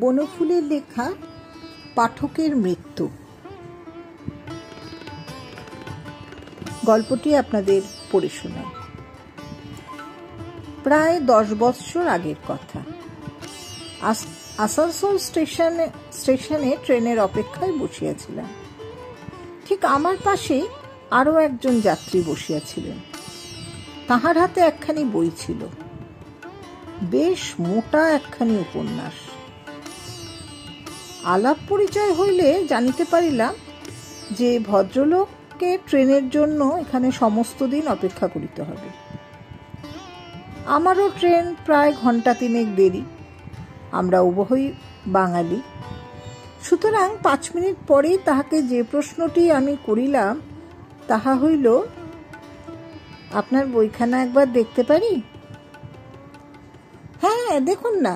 বনফুলের লেখা পাঠকের মৃত্যু। গল্পটি আপনাদের পড়ে শোনাই। প্রায় 10 বছর আগের কথা। আসানসোল স্টেশনে ট্রেনের অপেক্ষায় বসিয়াছিলাম। ঠিক আমার পাশে আরও একজন যাত্রী বসিয়াছিলেন। তাহার হাতে একখানি বই ছিল, বেশ মোটা একখানি উপন্যাস। আলাপ পরিচয় হইলে জানিতে পারিলাম যে ভদ্রলোককে ট্রেনের জন্য এখানে সমস্ত দিন অপেক্ষা করিতে হবে। আমারও ট্রেন প্রায় ঘণ্টা 3 দেরি। আমরা উভয়ই বাঙালি, সুতরাং 5 মিনিট পরেই তাহাকে যে প্রশ্নটি আমি করিলাম তাহা হইল, আপনার বইখানা একবার দেখতে পারি? হ্যাঁ, দেখুন না।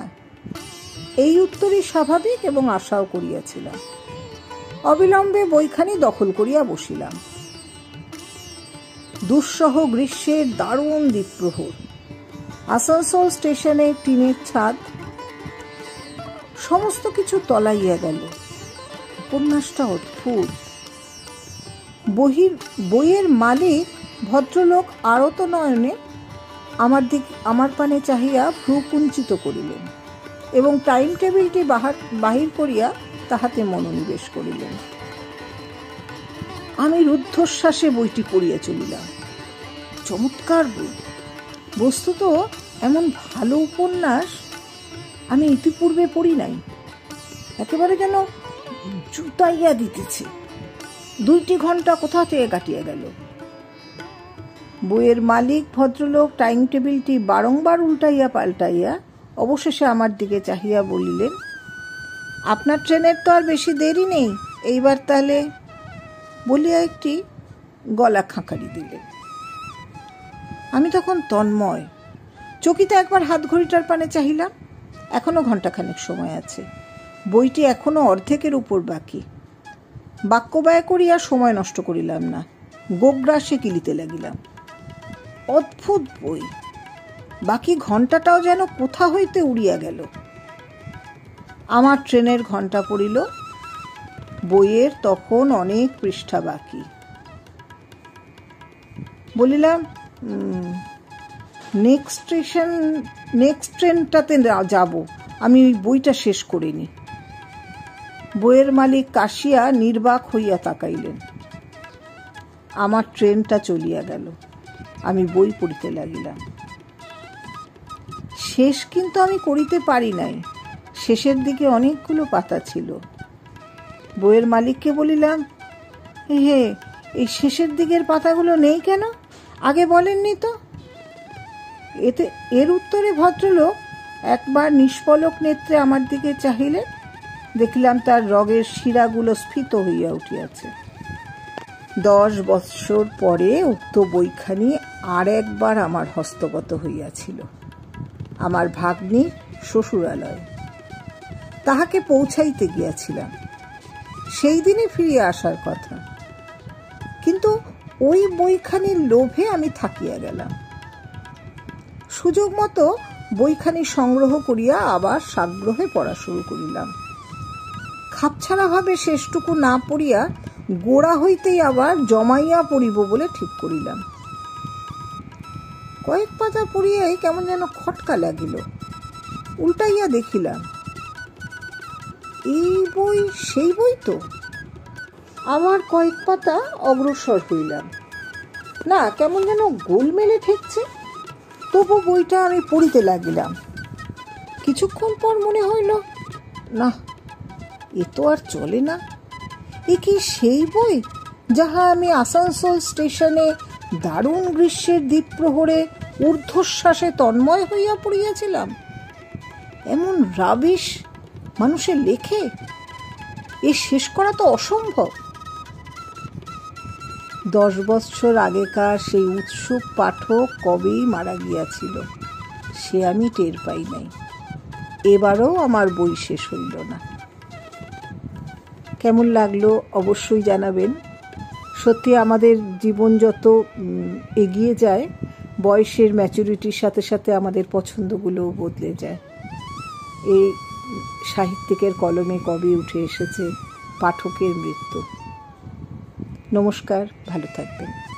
এই উত্তরই স্বাভাবিক এবং আশাও করিয়াছিলাম। অবিলম্বে বইখানি দখল করিয়া বসিলাম। দুঃসহ গ্রীষ্মের দারুণ দ্বীপ্রহর। আসানসোল স্টেশনে টিনের ছাদ, সমস্ত কিছু তলাইয়া গেল। উপন্যাসটা অদ্ভুত। বইয়ের মালিক ভদ্রলোক আরত নয়নে আমার পানে চাহিয়া ভ্রু কুঞ্চিত করিলেন এবং টাইম টেবিলটি বাহির করিয়া তাহাতে মনোনিবেশ করিলেন। আমি রুদ্ধশ্বাসে বইটি পড়িয়া চলিলাম। চমৎকার বই। বস্তুত এমন ভালো উপন্যাস আমি ইতিপূর্বে পড়ি নাই। একেবারে যেন জুতাইয়া দিতেছে। 2 ঘণ্টা কোথা থেকে কাটিয়া গেল। বইয়ের মালিক ভদ্রলোক টাইম টেবিলটি বারংবার উল্টাইয়া পাল্টাইয়া অবশেষে আমার দিকে চাহিয়া বলিলেন, আপনার ট্রেনের তো আর বেশি দেরি নেই, এইবার তাহলে, বলিয়া একটি গলা খাঁকারি দিলেন। আমি তখন তন্ময়। চকিতে একবার হাত ঘড়িটার পানে চাহিলাম। এখনো ঘণ্টাখানেক সময় আছে। বইটি এখনো অর্ধেকের উপর বাকি। বাক্য ব্যয় করিয়া সময় নষ্ট করিলাম না, গোগ্রাসে কিলিতে লাগিলাম। অদ্ভুত বই। বাকি ঘণ্টাটাও যেন কোথা হইতে উড়িয়া গেল। আমার ট্রেনের ঘণ্টা পড়িল। বইয়ের তখন অনেক পৃষ্ঠা বাকি। বলিলাম, নেক্সট ট্রেনটাতে যাব, আমি বইটা শেষ করিনি। বইয়ের মালিক কাশিয়া নির্বাক হইয়া তাকাইলেন। আমার ট্রেনটা চলিয়া গেল। আমি বই পড়িতে লাগিলাম। শেষ কিন্তু আমি করিতে পারি নাই। শেষের দিকে অনেকগুলো পাতা ছিল। বইয়ের মালিককে বলিলাম, এই শেষের দিকের পাতাগুলো নেই কেন? আগে বলেননি তো। এর উত্তরে ভদ্রলোক একবার নিষ্পলক নেত্রে আমার দিকে চাহিলেন। দেখিলাম তার রগের শিরাগুলো স্ফীত হইয়া উঠিয়াছে। 10 বৎসর পরে উক্ত বইখানি আর একবার আমার হস্তগত হইয়াছিল, আমার ভাগ্নির শ্বশুরালয়ে। তাহাকে পৌঁছাইতে গিয়াছিলাম। সেই দিনে ফিরিয়া আসার কথা, কিন্তু ওই বইখানির লোভে আমি থাকিয়া গেলাম। সুযোগ মতো বইখানি সংগ্রহ করিয়া আবার সাগ্রহে পড়া শুরু করিলাম। খাপছাড়াভাবে শেষটুকু না পড়িয়া গোড়া হইতেই আবার জমাইয়া পড়িব বলে ঠিক করিলাম। কয়েক পাতা পড়িয়াই কেমন যেন খটকা লাগিল। উল্টাইয়া দেখিলাম, এই বই সেই বই তো। আবার কয়েক পাতা অগ্রসর হইলাম। না, কেমন যেন গোলমেলে ঠেকছে। তবু বইটা আমি পড়িতে লাগিলাম। কিছুক্ষণ পর মনে হইল, না, এ তো আর চলে না। এ কি সেই বই যাহা আমি আসানসোল স্টেশনে দারুণ গ্রীষ্মের দ্বীপ্রহরে ঊর্ধ্বশ্বাসে তন্ময় হইয়া পড়িয়াছিলাম? এমন রাবিশ মানুষের লেখে? এ শেষ করা তো অসম্ভব। 10 বৎসর আগেকার সেই উৎসুক পাঠক কবেই মারা গিয়াছিল, সে আমি টের পাই নাই। এবারও আমার বই শেষ হইল না। কেমন লাগলো অবশ্যই জানাবেন। সত্যি আমাদের জীবন যত এগিয়ে যায়, বয়সের ম্যাচুরিটির সাথে সাথে আমাদের পছন্দগুলোও বদলে যায়। এই সাহিত্যিকের কলমে কবে উঠে এসেছে পাঠকের মৃত্যু। নমস্কার, ভালো থাকবেন।